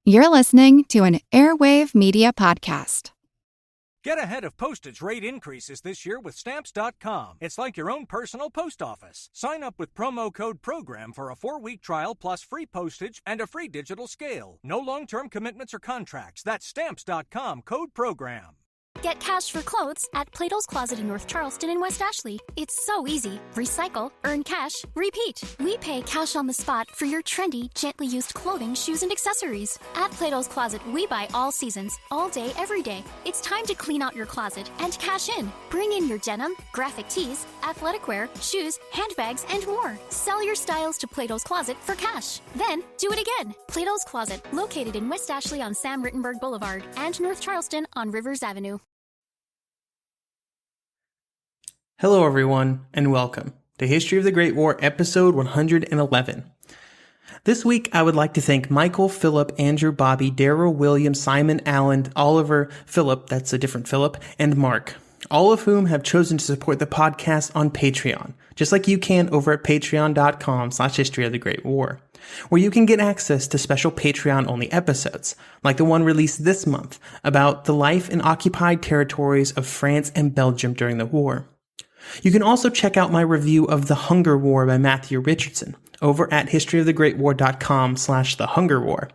You're listening to an Airwave Media Podcast. Get ahead of postage rate increases this year with Stamps.com. It's like your own personal post office. Sign up with promo code PROGRAM for a 4-week trial plus free postage and a free digital scale. No long-term commitments or contracts. That's Stamps.com, code PROGRAM. Get cash for clothes at Plato's Closet in North Charleston and West Ashley. It's so easy. Recycle, earn cash, repeat. We pay cash on the spot for your trendy, gently used clothing, shoes, and accessories. At Plato's Closet, we buy all seasons, all day, every day. It's time to clean out your closet and cash in. Bring in your denim, graphic tees, athletic wear, shoes, handbags, and more. Sell your styles to Plato's Closet for cash. Then, do it again. Plato's Closet, located in West Ashley on Sam Rittenberg Boulevard and North Charleston on Rivers Avenue. Hello, everyone, and welcome to History of the Great War, episode 111. This week, I would like to thank Michael, Philip, Andrew, Bobby, Daryl, William, Simon, Alan, Oliver, Philip, that's a different Philip, and Mark, all of whom have chosen to support the podcast on Patreon, just like you can over at patreon.com/History of the Great War, where you can get access to special Patreon-only episodes, like the one released this month about the life in occupied territories of France and Belgium during the war. You can also check out my review of The Hunger War by Matthew Richardson over at historyofthegreatwar.com/The Hunger War.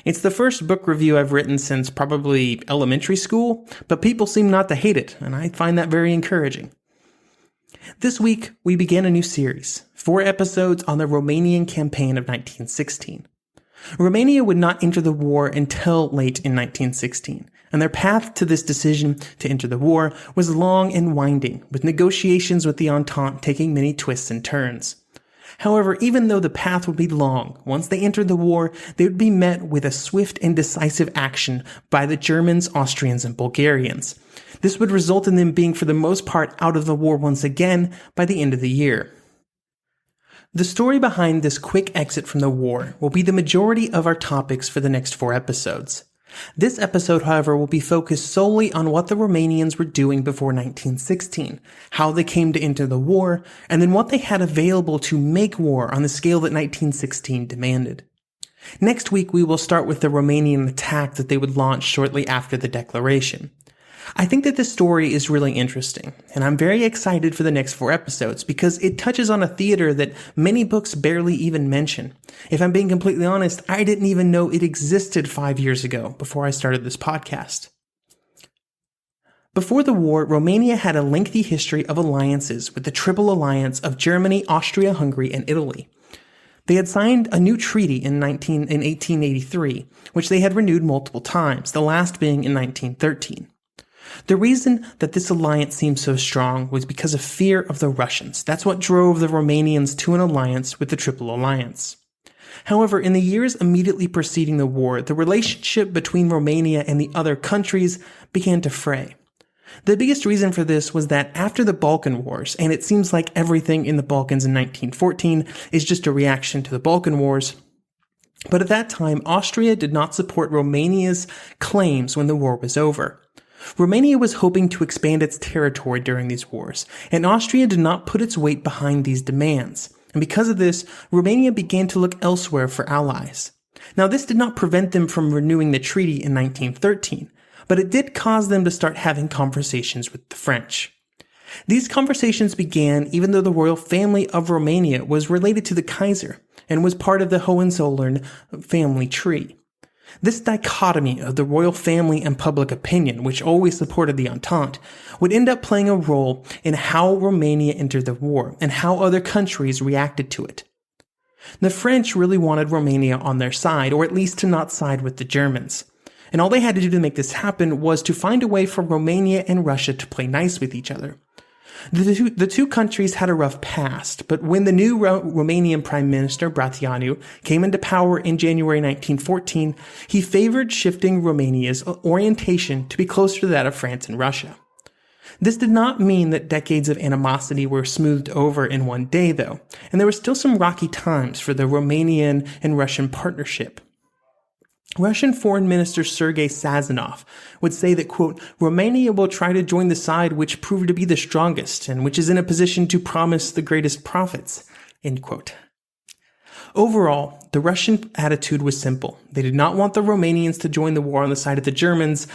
It's the first book review I've written since probably elementary school, but people seem not to hate it, and I find that very encouraging. This week, we began a new series, 4 episodes on the Romanian campaign of 1916. Romania would not enter the war until late in 1916, and their path to this decision to enter the war was long and winding, with negotiations with the Entente taking many twists and turns. However, even though the path would be long, once they entered the war, they would be met with a swift and decisive action by the Germans, Austrians, and Bulgarians. This would result in them being, for the most part, out of the war once again by the end of the year. The story behind this quick exit from the war will be the majority of our topics for the next 4 episodes. This episode, however, will be focused solely on what the Romanians were doing before 1916, how they came to enter the war, and then what they had available to make war on the scale that 1916 demanded. Next week, we will start with the Romanian attack that they would launch shortly after the declaration. I think that this story is really interesting, and I'm very excited for the next 4 episodes because it touches on a theater that many books barely even mention. If I'm being completely honest, I didn't even know it existed 5 years ago before I started this podcast. Before the war, Romania had a lengthy history of alliances with the Triple Alliance of Germany, Austria, Hungary, and Italy. They had signed a new treaty in 1883, which they had renewed multiple times, the last being in 1913. The reason that this alliance seemed so strong was because of fear of the Russians. That's what drove the Romanians to an alliance with the Triple Alliance. However, in the years immediately preceding the war, the relationship between Romania and the other countries began to fray. The biggest reason for this was that after the Balkan Wars, and it seems like everything in the Balkans in 1914 is just a reaction to the Balkan Wars, but at that time, Austria did not support Romania's claims when the war was over. Romania was hoping to expand its territory during these wars, and Austria did not put its weight behind these demands. And because of this, Romania began to look elsewhere for allies. Now, this did not prevent them from renewing the treaty in 1913, but it did cause them to start having conversations with the French. These conversations began even though the royal family of Romania was related to the Kaiser and was part of the Hohenzollern family tree. This dichotomy of the royal family and public opinion, which always supported the Entente, would end up playing a role in how Romania entered the war and how other countries reacted to it. The French really wanted Romania on their side, or at least to not side with the Germans. And all they had to do to make this happen was to find a way for Romania and Russia to play nice with each other. The two countries had a rough past, but when the new Romanian Prime Minister, Brătianu, came into power in January 1914, he favored shifting Romania's orientation to be closer to that of France and Russia. This did not mean that decades of animosity were smoothed over in one day, though, and there were still some rocky times for the Romanian and Russian partnership. Russian Foreign Minister Sergei Sazonov would say that, quote, Romania will try to join the side which proved to be the strongest and which is in a position to promise the greatest profits, end quote. Overall, the Russian attitude was simple. They did not want the Romanians to join the war on the side of the Germans,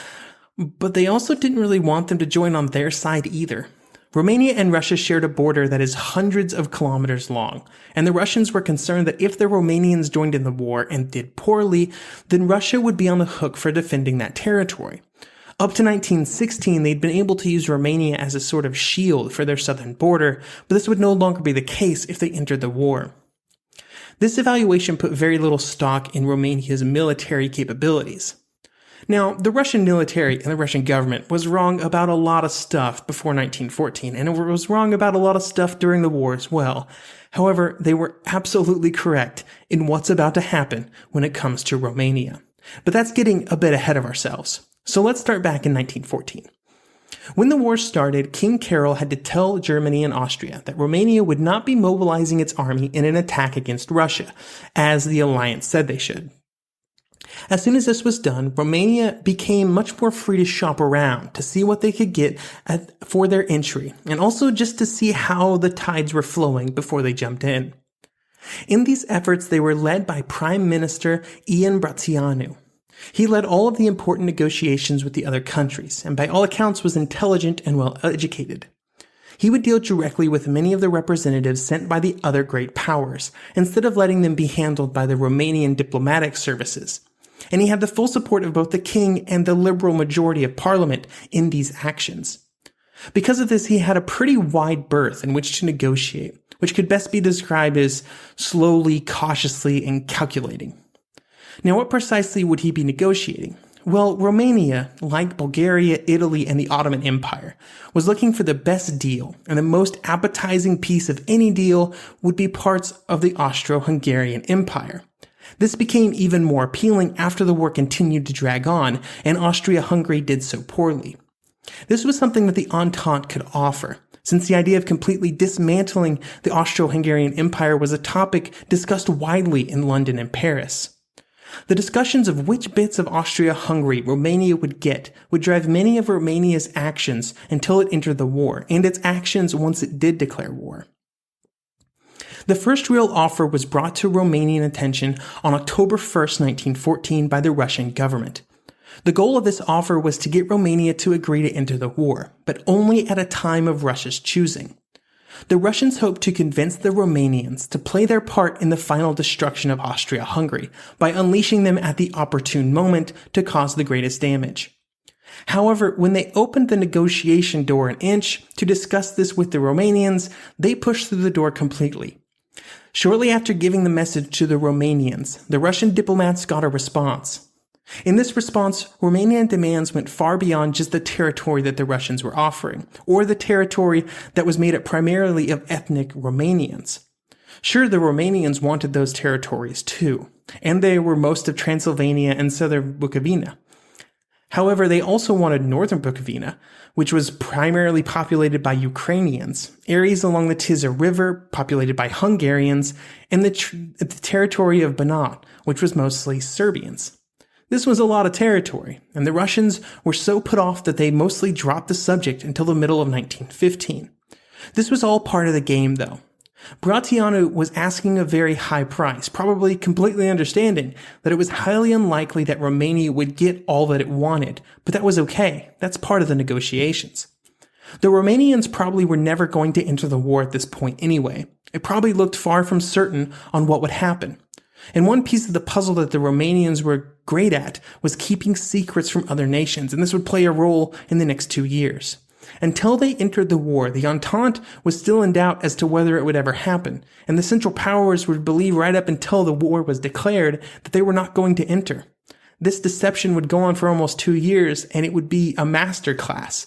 but they also didn't really want them to join on their side either. Romania and Russia shared a border that is hundreds of kilometers long, and the Russians were concerned that if the Romanians joined in the war and did poorly, then Russia would be on the hook for defending that territory. Up to 1916, they'd been able to use Romania as a sort of shield for their southern border, but this would no longer be the case if they entered the war. This evaluation put very little stock in Romania's military capabilities. Now, the Russian military and the Russian government was wrong about a lot of stuff before 1914, and it was wrong about a lot of stuff during the war as well. However, they were absolutely correct in what's about to happen when it comes to Romania. But that's getting a bit ahead of ourselves. So let's start back in 1914. When the war started, King Carol had to tell Germany and Austria that Romania would not be mobilizing its army in an attack against Russia, as the alliance said they should. As soon as this was done, Romania became much more free to shop around to see what they could get for their entry, and also just to see how the tides were flowing before they jumped in. In these efforts, they were led by Prime Minister Ian Brătianu. He led all of the important negotiations with the other countries, and by all accounts was intelligent and well educated. He would deal directly with many of the representatives sent by the other great powers, instead of letting them be handled by the Romanian diplomatic services. And he had the full support of both the king and the liberal majority of parliament in these actions. Because of this, he had a pretty wide berth in which to negotiate, which could best be described as slowly, cautiously, and calculating. Now, what precisely would he be negotiating? Well, Romania, like Bulgaria, Italy, and the Ottoman Empire, was looking for the best deal, and the most appetizing piece of any deal would be parts of the Austro-Hungarian Empire. This became even more appealing after the war continued to drag on, and Austria-Hungary did so poorly. This was something that the Entente could offer, since the idea of completely dismantling the Austro-Hungarian Empire was a topic discussed widely in London and Paris. The discussions of which bits of Austria-Hungary Romania would get would drive many of Romania's actions until it entered the war, and its actions once it did declare war. The first real offer was brought to Romanian attention on October 1st, 1914 by the Russian government. The goal of this offer was to get Romania to agree to enter the war, but only at a time of Russia's choosing. The Russians hoped to convince the Romanians to play their part in the final destruction of Austria-Hungary by unleashing them at the opportune moment to cause the greatest damage. However, when they opened the negotiation door an inch to discuss this with the Romanians, they pushed through the door completely. Shortly after giving the message to the Romanians, the Russian diplomats got a response. In this response, Romanian demands went far beyond just the territory that the Russians were offering, or the territory that was made up primarily of ethnic Romanians. Sure, the Romanians wanted those territories too, and they were most of Transylvania and southern Bukovina. However, they also wanted northern Bukovina, which was primarily populated by Ukrainians, areas along the Tisza River, populated by Hungarians, and the territory of Banat, which was mostly Serbians. This was a lot of territory, and the Russians were so put off that they mostly dropped the subject until the middle of 1915. This was all part of the game, though. Brătianu was asking a very high price, probably completely understanding that it was highly unlikely that Romania would get all that it wanted, but that was okay. That's part of the negotiations. The Romanians probably were never going to enter the war at this point anyway. It probably looked far from certain on what would happen. And one piece of the puzzle that the Romanians were great at was keeping secrets from other nations, and this would play a role in the next 2 years. Until they entered the war, the Entente was still in doubt as to whether it would ever happen, and the Central Powers would believe right up until the war was declared that they were not going to enter. This deception would go on for almost 2 years, and it would be a master class.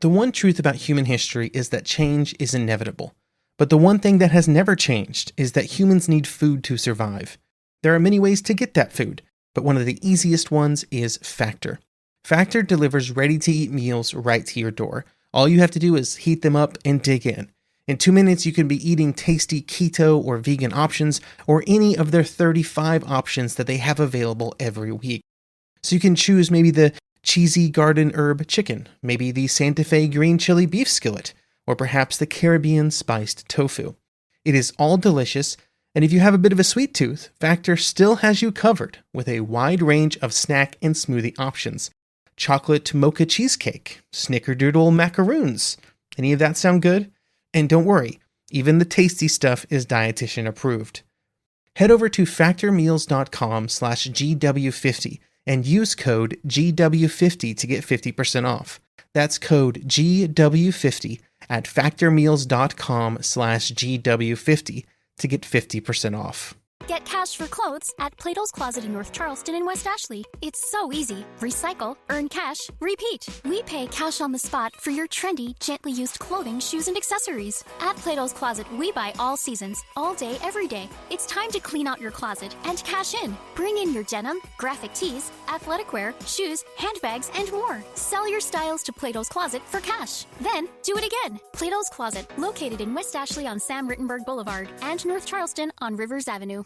The one truth about human history is that change is inevitable. But the one thing that has never changed is that humans need food to survive. There are many ways to get that food, but one of the easiest ones is Factor. Factor delivers ready-to-eat meals right to your door. All you have to do is heat them up and dig in. In 2 minutes, you can be eating tasty keto or vegan options or any of their 35 options that they have available every week. So you can choose maybe the cheesy garden herb chicken, maybe the Santa Fe green chili beef skillet, or perhaps the Caribbean spiced tofu. It is all delicious, and if you have a bit of a sweet tooth, Factor still has you covered with a wide range of snack and smoothie options. Chocolate mocha cheesecake, snickerdoodle macaroons. Any of that sound good? And don't worry, even the tasty stuff is dietitian approved. Head over to factormeals.com/GW50 and use code GW50 to get 50% off. That's code GW50 at factormeals.com/GW50 to get 50% off. Get cash for clothes at Plato's Closet in North Charleston and West Ashley. It's so easy. Recycle, earn cash, repeat. We pay cash on the spot for your trendy, gently used clothing, shoes, and accessories. At Plato's Closet, we buy all seasons, all day, every day. It's time to clean out your closet and cash in. Bring in your denim, graphic tees, athletic wear, shoes, handbags, and more. Sell your styles to Plato's Closet for cash. Then, do it again. Plato's Closet, located in West Ashley on Sam Rittenberg Boulevard and North Charleston on Rivers Avenue.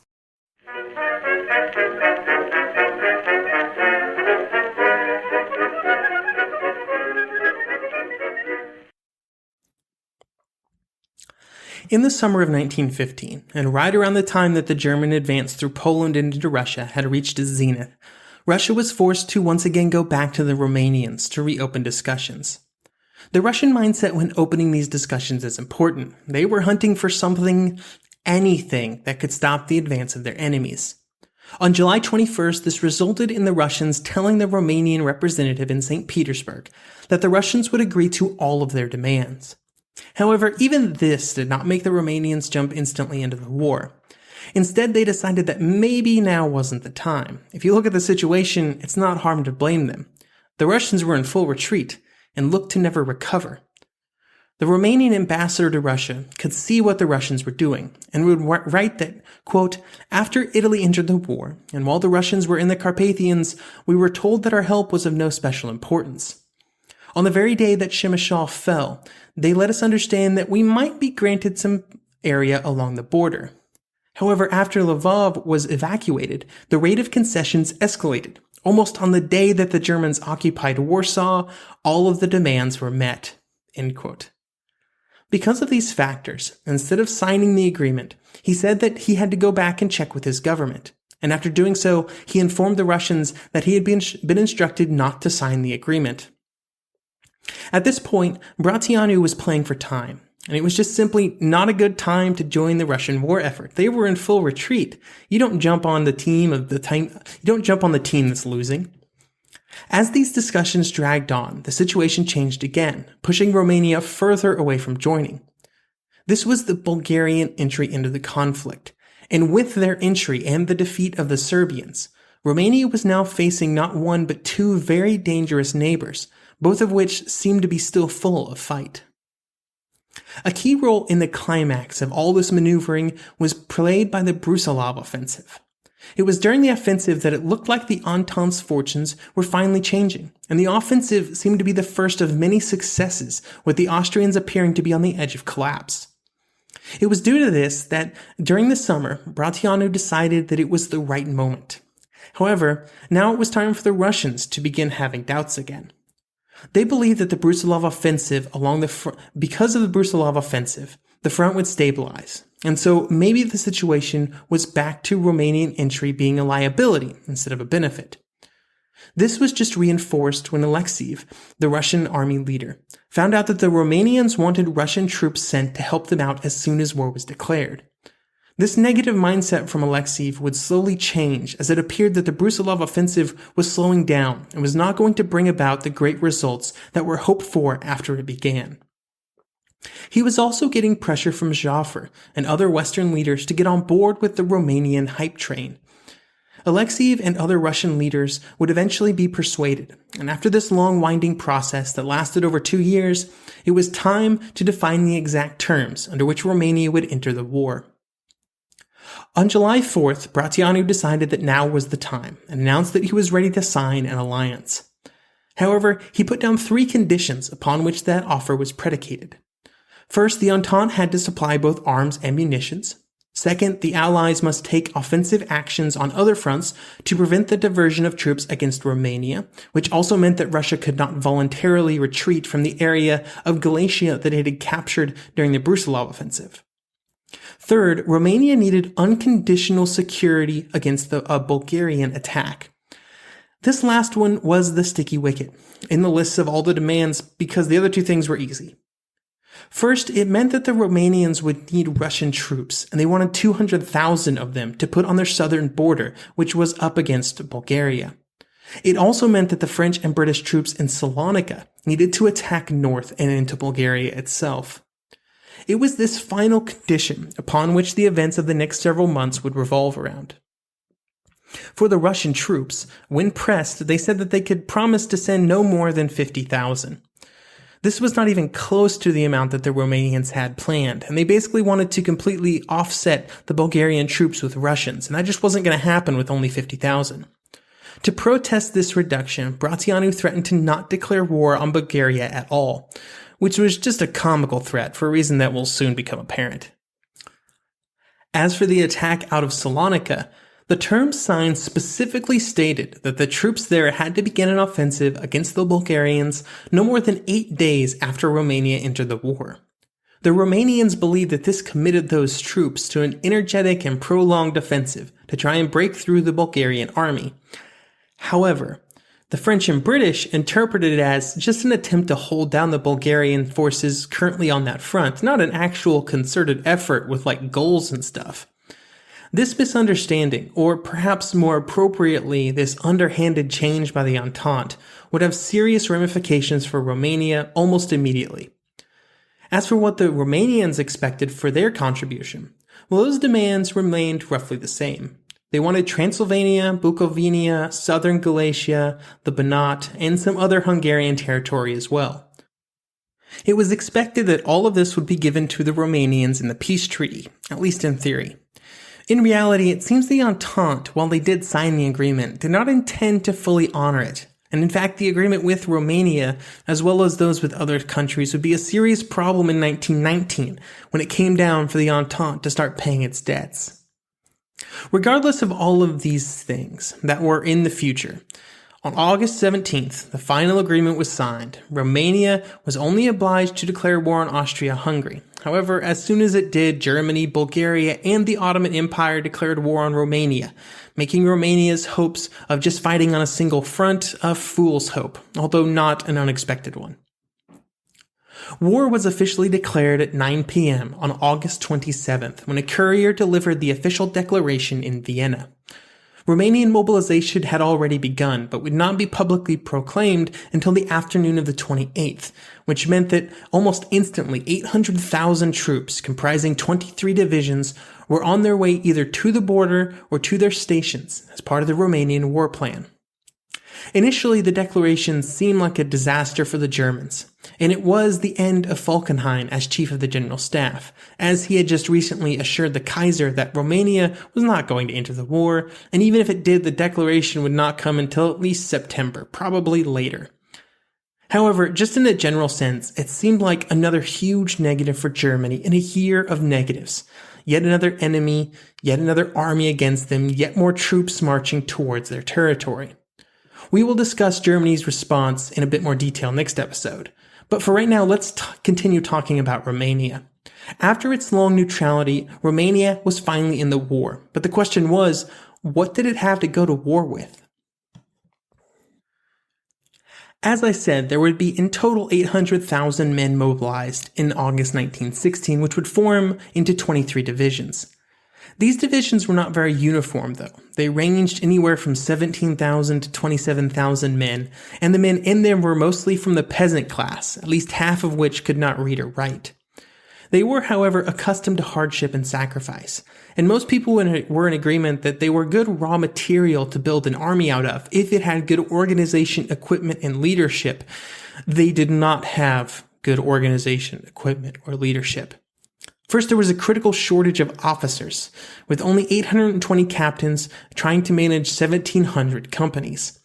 In the summer of 1915, and right around the time that the German advance through Poland and into Russia had reached its zenith, Russia was forced to once again go back to the Romanians to reopen discussions. The Russian mindset when opening these discussions is important. They were hunting for anything that could stop the advance of their enemies. On July 21st, this resulted in the Russians telling the Romanian representative in St. Petersburg that the Russians would agree to all of their demands. However, even this did not make the Romanians jump instantly into the war. Instead, they decided that maybe now wasn't the time. If you look at the situation, it's not hard to blame them. The Russians were in full retreat and looked to never recover. The Romanian ambassador to Russia could see what the Russians were doing and would write that, quote, "After Italy entered the war, and while the Russians were in the Carpathians, we were told that our help was of no special importance. On the very day that Przemysl fell, they let us understand that we might be granted some area along the border. However, after Lvov was evacuated, the rate of concessions escalated. Almost on the day that the Germans occupied Warsaw, all of the demands were met." End quote. Because of these factors, instead of signing the agreement, he said that he had to go back and check with his government. And after doing so, he informed the Russians that he had been instructed not to sign the agreement. At this point, Brătianu was playing for time, and it was just simply not a good time to join the Russian war effort. They were in full retreat. You don't jump on the team that's losing. As these discussions dragged on, the situation changed again, pushing Romania further away from joining. This was the Bulgarian entry into the conflict, and with their entry and the defeat of the Serbians, Romania was now facing not one but two very dangerous neighbors, both of which seemed to be still full of fight. A key role in the climax of all this maneuvering was played by the Brusilov offensive. It was during the offensive that it looked like the Entente's fortunes were finally changing, and the offensive seemed to be the first of many successes, with the Austrians appearing to be on the edge of collapse. It was due to this that, during the summer, Brătianu decided that it was the right moment. However, now it was time for the Russians to begin having doubts again. They believed that the Brusilov offensive because of the Brusilov offensive, the front would stabilize. And so maybe the situation was back to Romanian entry being a liability instead of a benefit. This was just reinforced when Alexeiev, the Russian army leader, found out that the Romanians wanted Russian troops sent to help them out as soon as war was declared. This negative mindset from Alexeiev would slowly change as it appeared that the Brusilov offensive was slowing down and was not going to bring about the great results that were hoped for after it began. He was also getting pressure from Joffre and other Western leaders to get on board with the Romanian hype train. Alexeiev and other Russian leaders would eventually be persuaded, and after this long winding process that lasted over 2 years, it was time to define the exact terms under which Romania would enter the war. On July 4th, Brătianu decided that now was the time and announced that he was ready to sign an alliance. However, he put down 3 conditions upon which that offer was predicated. First, the Entente had to supply both arms and munitions. Second, the Allies must take offensive actions on other fronts to prevent the diversion of troops against Romania, which also meant that Russia could not voluntarily retreat from the area of Galicia that it had captured during the Brusilov offensive. Third, Romania needed unconditional security against a Bulgarian attack. This last one was the sticky wicket in the lists of all the demands because the other two things were easy. First, it meant that the Romanians would need Russian troops, and they wanted 200,000 of them to put on their southern border, which was up against Bulgaria. It also meant that the French and British troops in Salonika needed to attack north and into Bulgaria itself. It was this final condition upon which the events of the next several months would revolve around. For the Russian troops, when pressed, they said that they could promise to send no more than 50,000. This was not even close to the amount that the Romanians had planned, and they basically wanted to completely offset the Bulgarian troops with Russians, and that just wasn't going to happen with only 50,000. To protest this reduction, Brătianu threatened to not declare war on Bulgaria at all, which was just a comical threat for a reason that will soon become apparent. As for the attack out of Salonika, the terms signed specifically stated that the troops there had to begin an offensive against the Bulgarians no more than 8 days after Romania entered the war. The Romanians believed that this committed those troops to an energetic and prolonged offensive to try and break through the Bulgarian army. However, the French and British interpreted it as just an attempt to hold down the Bulgarian forces currently on that front, not an actual concerted effort with goals and stuff. This misunderstanding, or perhaps more appropriately, this underhanded change by the Entente, would have serious ramifications for Romania almost immediately. As for what the Romanians expected for their contribution, well, those demands remained roughly the same. They wanted Transylvania, Bukovina, southern Galicia, the Banat, and some other Hungarian territory as well. It was expected that all of this would be given to the Romanians in the peace treaty, at least in theory. In reality, it seems the Entente, while they did sign the agreement, did not intend to fully honor it. And in fact, the agreement with Romania, as well as those with other countries, would be a serious problem in 1919 when it came down for the Entente to start paying its debts. Regardless of all of these things that were in the future, on August 17th, the final agreement was signed. Romania was only obliged to declare war on Austria-Hungary. However, as soon as it did, Germany, Bulgaria, and the Ottoman Empire declared war on Romania, making Romania's hopes of just fighting on a single front a fool's hope, although not an unexpected one. War was officially declared at 9 p.m. on August 27th, when a courier delivered the official declaration in Vienna. Romanian mobilization had already begun, but would not be publicly proclaimed until the afternoon of the 28th, which meant that almost instantly 800,000 troops, comprising 23 divisions, were on their way either to the border or to their stations as part of the Romanian war plan. Initially, the declaration seemed like a disaster for the Germans, and it was the end of Falkenhayn as chief of the general staff, as he had just recently assured the Kaiser that Romania was not going to enter the war, and even if it did, the declaration would not come until at least September, probably later. However, just in a general sense, it seemed like another huge negative for Germany in a year of negatives. Yet another enemy, yet another army against them, yet more troops marching towards their territory. We will discuss Germany's response in a bit more detail next episode, but for right now, let's continue talking about Romania. After its long neutrality, Romania was finally in the war, but the question was, what did it have to go to war with? As I said, there would be in total 800,000 men mobilized in August 1916, which would form into 23 divisions. These divisions were not very uniform, though. They ranged anywhere from 17,000 to 27,000 men, and the men in them were mostly from the peasant class, at least half of which could not read or write. They were, however, accustomed to hardship and sacrifice, and most people were in agreement that they were good raw material to build an army out of if it had good organization, equipment, and leadership. They did not have good organization, equipment, or leadership. First, there was a critical shortage of officers, with only 820 captains trying to manage 1,700 companies.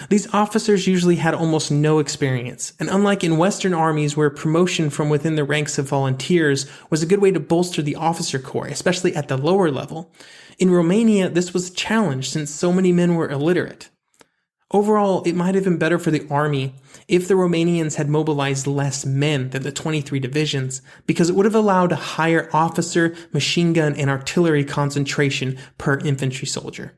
These officers usually had almost no experience, and unlike in Western armies where promotion from within the ranks of volunteers was a good way to bolster the officer corps, especially at the lower level, in Romania this was a challenge since so many men were illiterate. Overall, it might have been better for the army if the Romanians had mobilized less men than the 23 divisions, because it would have allowed a higher officer, machine gun, and artillery concentration per infantry soldier.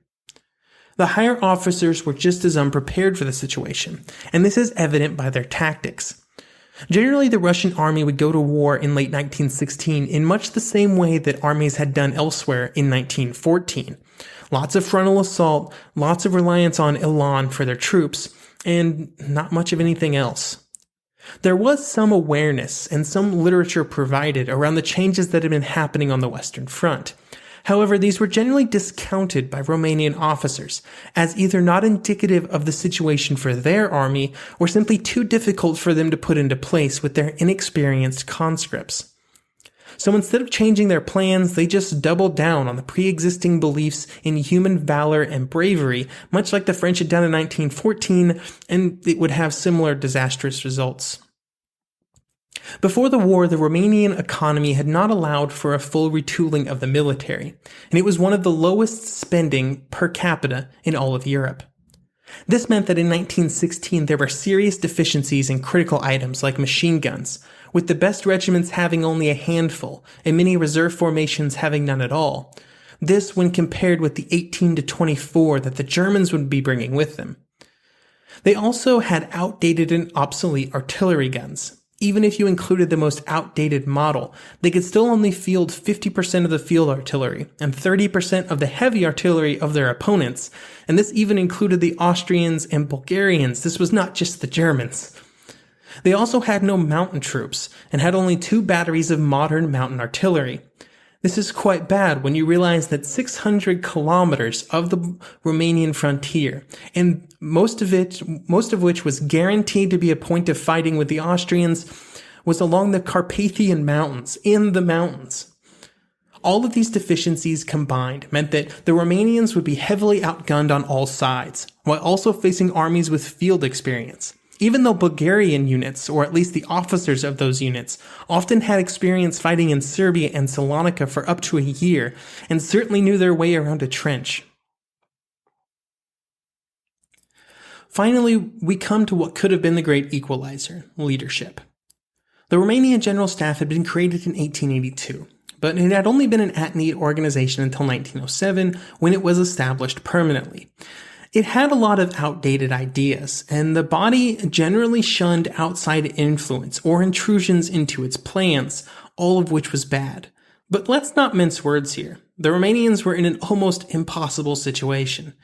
The higher officers were just as unprepared for the situation, and this is evident by their tactics. Generally, the Russian army would go to war in late 1916 in much the same way that armies had done elsewhere in 1914. Lots of frontal assault, lots of reliance on elan for their troops, and not much of anything else. There was some awareness and some literature provided around the changes that had been happening on the Western Front. However, these were generally discounted by Romanian officers as either not indicative of the situation for their army or simply too difficult for them to put into place with their inexperienced conscripts. So instead of changing their plans, they just doubled down on the pre-existing beliefs in human valor and bravery, much like the French had done in 1914, and it would have similar disastrous results. Before the war, the Romanian economy had not allowed for a full retooling of the military, and it was one of the lowest spending per capita in all of Europe. This meant that in 1916 there were serious deficiencies in critical items like machine guns, with the best regiments having only a handful and many reserve formations having none at all. This when compared with the 18 to 24 that the Germans would be bringing with them. They also had outdated and obsolete artillery guns. Even if you included the most outdated model, they could still only field 50% of the field artillery and 30% of the heavy artillery of their opponents, and this even included the Austrians and Bulgarians. This was not just the Germans. They also had no mountain troops and had only 2 batteries of modern mountain artillery. This is quite bad when you realize that 600 kilometers of the Romanian frontier, and most of which was guaranteed to be a point of fighting with the Austrians, was along the Carpathian Mountains, in the mountains. All of these deficiencies combined meant that the Romanians would be heavily outgunned on all sides, while also facing armies with field experience. Even though Bulgarian units, or at least the officers of those units, often had experience fighting in Serbia and Salonika for up to a year, and certainly knew their way around a trench. Finally, we come to what could have been the great equalizer, leadership. The Romanian General Staff had been created in 1882, but it had only been an at-need organization until 1907, when it was established permanently. It had a lot of outdated ideas, and the body generally shunned outside influence or intrusions into its plans, all of which was bad. But let's not mince words here. The Romanians were in an almost impossible situation.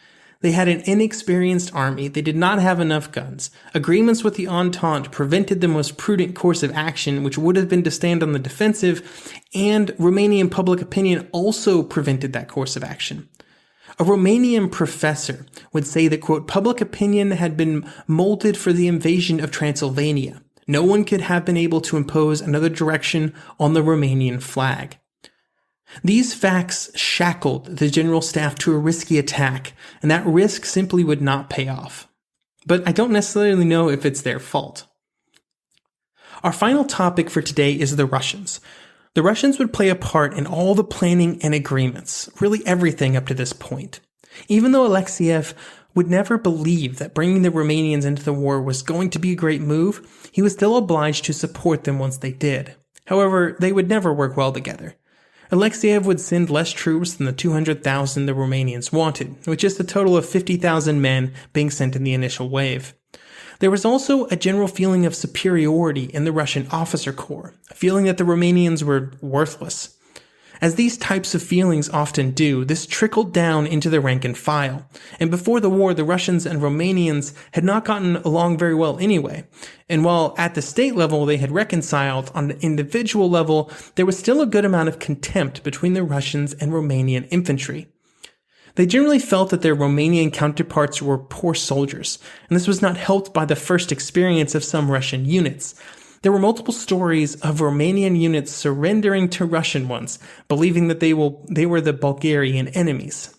They had an inexperienced army, they did not have enough guns, agreements with the Entente prevented the most prudent course of action, which would have been to stand on the defensive, and Romanian public opinion also prevented that course of action. A Romanian professor would say that, quote, public opinion had been molded for the invasion of Transylvania. No one could have been able to impose another direction on the Romanian flag. These facts shackled the general staff to a risky attack, and that risk simply would not pay off. But I don't necessarily know if it's their fault. Our final topic for today is the Russians. The Russians would play a part in all the planning and agreements, really everything up to this point. Even though Alexeyev would never believe that bringing the Romanians into the war was going to be a great move, he was still obliged to support them once they did. However, they would never work well together. Alexeyev would send less troops than the 200,000 the Romanians wanted, with just a total of 50,000 men being sent in the initial wave. There was also a general feeling of superiority in the Russian officer corps, a feeling that the Romanians were worthless. As these types of feelings often do, this trickled down into the rank and file, and before the war the Russians and Romanians had not gotten along very well anyway, and while at the state level they had reconciled, on the individual level there was still a good amount of contempt between the Russians and Romanian infantry. They generally felt that their Romanian counterparts were poor soldiers, and this was not helped by the first experience of some Russian units. There were multiple stories of Romanian units surrendering to Russian ones, believing that they were the Bulgarian enemies.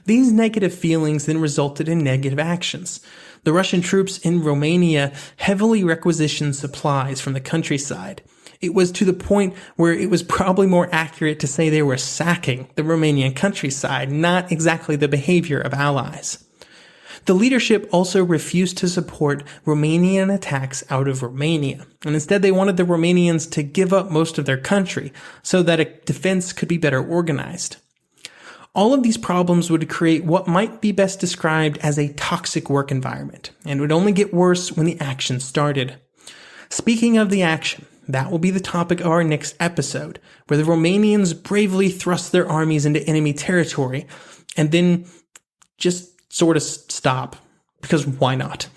These negative feelings then resulted in negative actions. The Russian troops in Romania heavily requisitioned supplies from the countryside. It was to the point where it was probably more accurate to say they were sacking the Romanian countryside, not exactly the behavior of allies. The leadership also refused to support Romanian attacks out of Romania, and instead they wanted the Romanians to give up most of their country so that a defense could be better organized. All of these problems would create what might be best described as a toxic work environment, and would only get worse when the action started. Speaking of the action, that will be the topic of our next episode, where the Romanians bravely thrust their armies into enemy territory, and then just sort of stop, because why not?